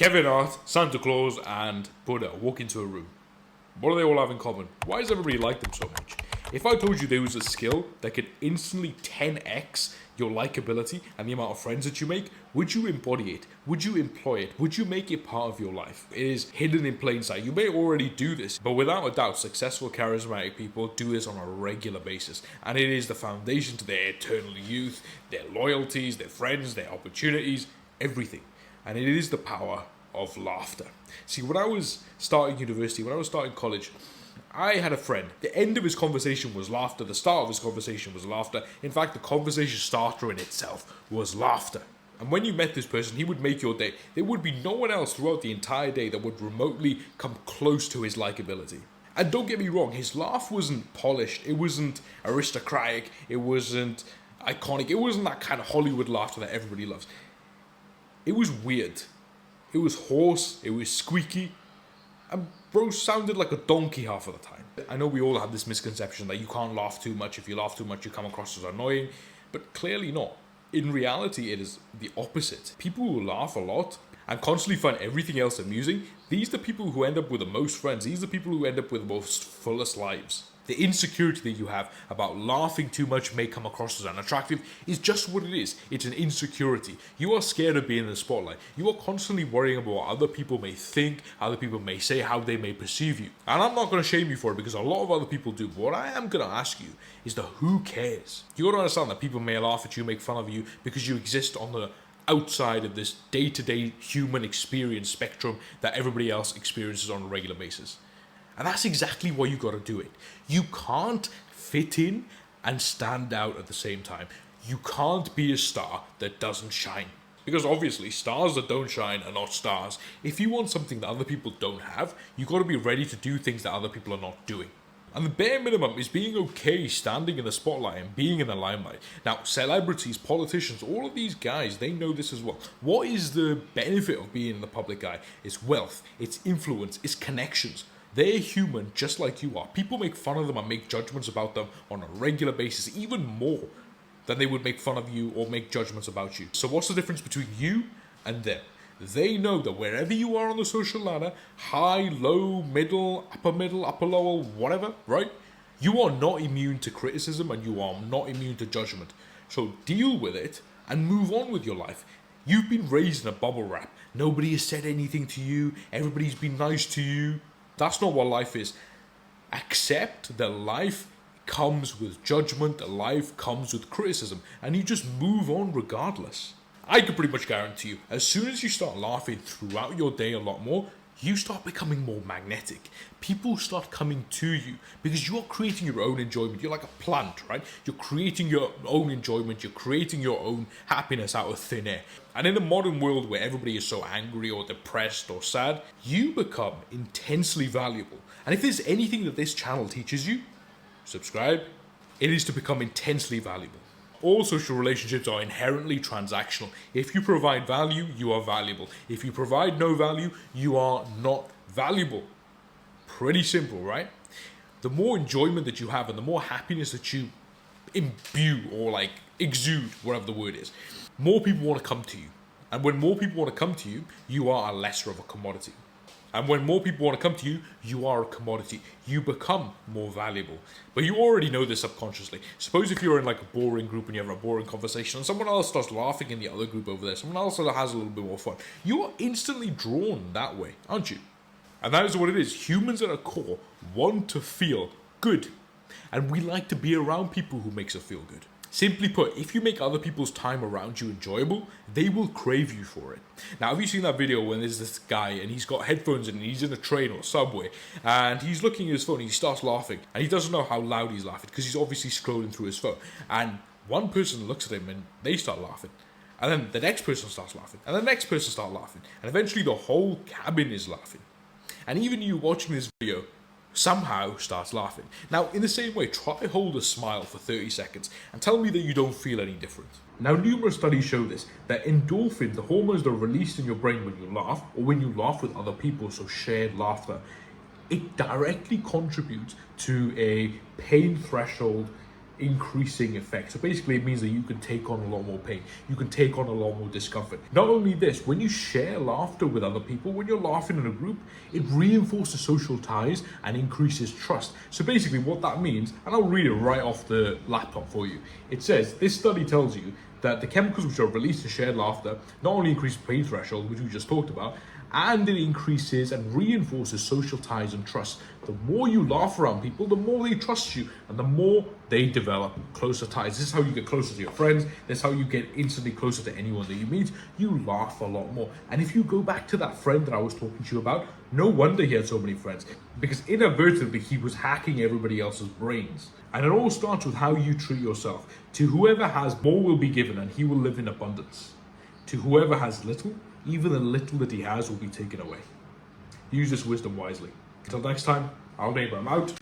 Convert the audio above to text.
Kevin Hart, Santa Claus, and Buddha walk into a room. What do they all have in common? Why does everybody like them so much? If I told you there was a skill that could instantly 10x your likability and the amount of friends that you make, would you embody it? Would you employ it? Would you make it part of your life? It is hidden in plain sight. You may already do this, but without a doubt, successful, charismatic people do this on a regular basis. And it is the foundation to their eternal youth, their loyalties, their friends, their opportunities, everything. And it is the power of laughter. See, when I was starting university, when I was starting college, I had a friend. The end of his conversation was laughter. The start of his conversation was laughter. In fact, the conversation starter in itself was laughter. And when you met this person, he would make your day. There would be no one else throughout the entire day that would remotely come close to his likability. And don't get me wrong, his laugh wasn't polished. It wasn't aristocratic. It wasn't iconic. It wasn't that kind of Hollywood laughter that everybody loves. It was weird. It was hoarse. It was squeaky. And bro sounded like a donkey half of the time. I know we all have this misconception that you can't laugh too much. If you laugh too much, you come across as annoying. But clearly not. In reality, it is the opposite. People who laugh a lot and constantly find everything else amusing, these are the people who end up with the most friends. These are the people who end up with the most fullest lives. The insecurity that you have about laughing too much may come across as unattractive is just what it is. It's an insecurity. You are scared of being in the spotlight. You are constantly worrying about what other people may think, other people may say, how they may perceive you. And I'm not going to shame you for it because a lot of other people do. But what I am going to ask you is the who cares? You got to understand that people may laugh at you, make fun of you because you exist on the outside of this day-to-day human experience spectrum that everybody else experiences on a regular basis. And that's exactly why you got to do it. You can't fit in and stand out at the same time. You can't be a star that doesn't shine. Because obviously, stars that don't shine are not stars. If you want something that other people don't have, you got to be ready to do things that other people are not doing. And the bare minimum is being okay standing in the spotlight and being in the limelight. Now, celebrities, politicians, all of these guys, they know this as well. What is the benefit of being in the public eye? It's wealth, it's influence, it's connections. They're human just like you are. People make fun of them and make judgments about them on a regular basis, even more than they would make fun of you or make judgments about you. So what's the difference between you and them? They know that wherever you are on the social ladder, high, low, middle, upper lower, whatever, right? You are not immune to criticism and you are not immune to judgment. So deal with it and move on with your life. You've been raised in a bubble wrap. Nobody has said anything to you. Everybody's been nice to you. That's not what life is. Accept that life comes with judgment, that life comes with criticism, and you just move on regardless. I can pretty much guarantee you, as soon as you start laughing throughout your day a lot more, you start becoming more magnetic. People start coming to you because you are creating your own enjoyment. You're like a plant, right? You're creating your own enjoyment. You're creating your own happiness out of thin air. And in a modern world where everybody is so angry or depressed or sad, you become intensely valuable. And if there's anything that this channel teaches you, subscribe, it is to become intensely valuable. All social relationships are inherently transactional. If you provide value, you are valuable. If you provide no value, you are not valuable. Pretty simple, right? The more enjoyment that you have and the more happiness that you imbue or like exude, whatever the word is, more people want to come to you. And when more people want to come to you, you are a lesser of a commodity. And when more people want to come to you, you are a commodity. You become more valuable. But you already know this subconsciously. Suppose if you're in like a boring group and you have a boring conversation and someone else starts laughing in the other group over there, someone else has a little bit more fun. You are instantly drawn that way, aren't you? And that is what it is. Humans at a core want to feel good. And we like to be around people who makes us feel good. Simply put, if you make other people's time around you enjoyable, they will crave you for it. Now, have you seen that video when there's this guy and he's got headphones in and he's in a train or subway and he's looking at his phone and he starts laughing and he doesn't know how loud he's laughing because he's obviously scrolling through his phone. And one person looks at him and they start laughing. And then the next person starts laughing. And the next person starts laughing. And eventually the whole cabin is laughing. And even you watching this video somehow starts laughing. Now, in the same way, try hold a smile for 30 seconds and tell me that you don't feel any different. Now, numerous studies show this, that endorphins, the hormones that are released in your brain when you laugh, or when you laugh with other people, so shared laughter, it directly contributes to a pain threshold increasing effect. So basically it means that you can take on a lot more pain. You can take on a lot more discomfort. Not only this, when you share laughter with other people, when you're laughing in a group, it reinforces social ties and increases trust. So basically what that means, and I'll read it right off the laptop for you. It says, this study tells you that the chemicals which are released in shared laughter not only increase pain threshold, which we just talked about, and it increases and reinforces social ties and trust. The more you laugh around people, the more they trust you, and the more they develop closer ties. This is how you get closer to your friends. This is how you get instantly closer to anyone that you meet. You laugh a lot more. And if you go back to that friend that I was talking to you about, no wonder he had so many friends, because inadvertently he was hacking everybody else's brains. And it all starts with how you treat yourself. To whoever has, more will be given, and he will live in abundance. To whoever has little, even the little that he has will be taken away. Use this wisdom wisely. Until next time, I'll neighbor. I'm out.